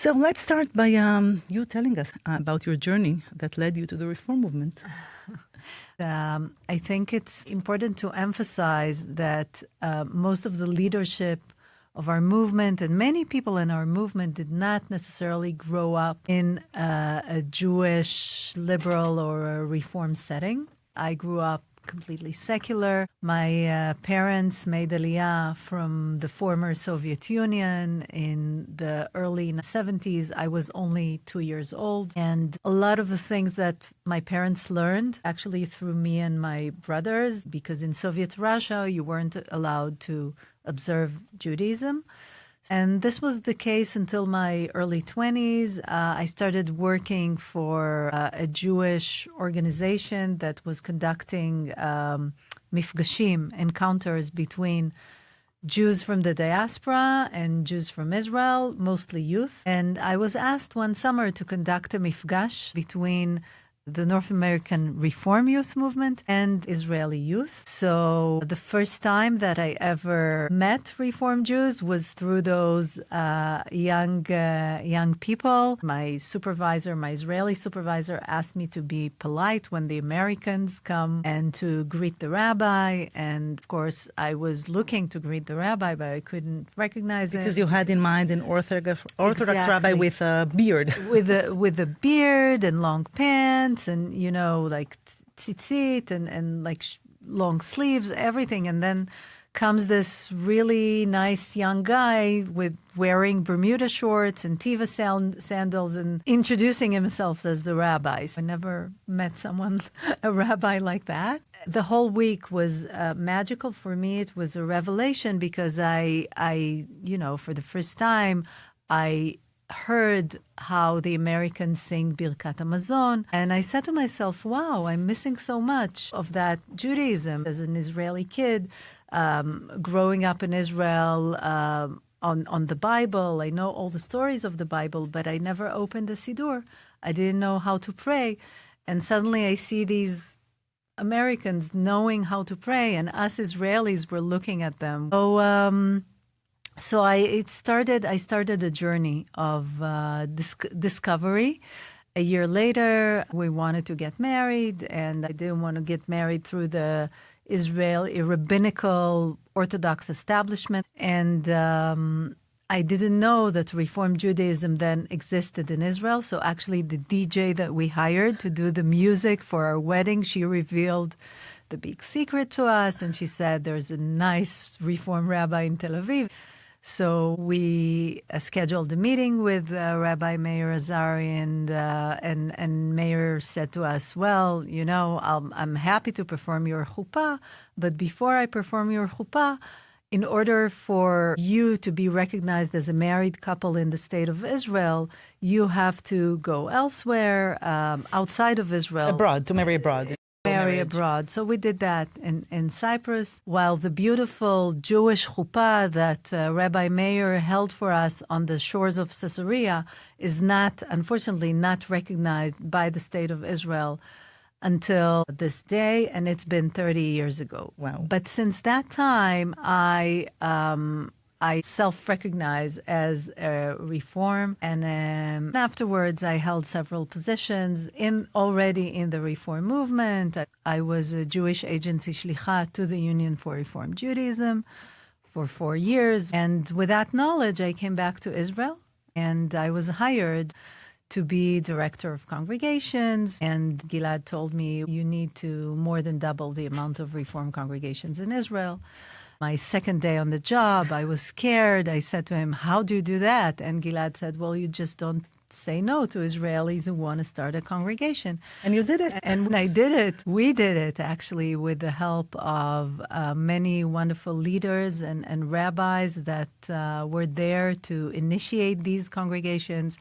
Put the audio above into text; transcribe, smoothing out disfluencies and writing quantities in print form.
So let's start by you telling us about your journey that led you to the Reform movement. I think it's important to emphasize that most of the leadership of our movement and many people in our movement did not necessarily grow up in a Jewish, liberal, or a Reform setting. I grew up completely secular. My parents made Aliyah from the former Soviet Union in the early 70s. I was only 2 years old. And a lot of the things that my parents learned actually through me and my brothers, because in Soviet Russia, you weren't allowed to observe Judaism. And this was the case until my early 20s. I started working for a Jewish organization that was conducting mifgashim, encounters between Jews from the diaspora and Jews from Israel, mostly youth. And I was asked one summer to conduct a mifgash between the North American Reform Youth Movement and Israeli youth. So the first time that I ever met Reform Jews was through those young people. My supervisor, my Israeli supervisor, asked me to be polite when the Americans come and to greet the rabbi. And of course, I was looking to greet the rabbi, but I couldn't recognize him. Because you had in mind an Orthodox Exactly. rabbi with a beard. with a beard and long pants and, like tzitzit and like long sleeves, everything. And then comes this really nice young guy with wearing Bermuda shorts and Tiva sandals and introducing himself as the rabbi. So I never met a rabbi like that. The whole week was magical for me. It was a revelation because I for the first time, I heard how the Americans sing Birkat HaMazon. And I said to myself, wow, I'm missing so much of that Judaism. As an Israeli kid, growing up in Israel, on the Bible, I know all the stories of the Bible, but I never opened a Siddur. I didn't know how to pray. And suddenly I see these Americans knowing how to pray, and us Israelis were looking at them. So I started a journey of discovery. A year later, we wanted to get married, and I didn't want to get married through the Israeli rabbinical Orthodox establishment. And I didn't know that Reform Judaism then existed in Israel. So actually the DJ that we hired to do the music for our wedding, she revealed the big secret to us. And she said, there's a nice Reform rabbi in Tel Aviv. So we scheduled a meeting with Rabbi Meir Azari, and Meir said to us, well, I'm happy to perform your chuppah, but before I perform your chuppah, in order for you to be recognized as a married couple in the state of Israel, you have to go elsewhere, outside of Israel. Abroad, to marry abroad. Marry abroad. So we did that in Cyprus, while the beautiful Jewish chuppah that Rabbi Meir held for us on the shores of Caesarea is unfortunately not recognized by the state of Israel until this day, and it's been 30 years ago. Wow. But since that time, I self-recognize as a Reform, and afterwards I held several positions already in the Reform movement. I was a Jewish agency shlicha to the Union for Reform Judaism for 4 years, and with that knowledge I came back to Israel, and I was hired to be director of congregations, and Gilad told me, you need to more than double the amount of Reform congregations in Israel. My second day on the job, I was scared. I said to him, how do you do that? And Gilad said, well, you just don't say no to Israelis who want to start a congregation. And you did it. And when I did it, we did it actually with the help of many wonderful leaders and rabbis that were there to initiate these congregations.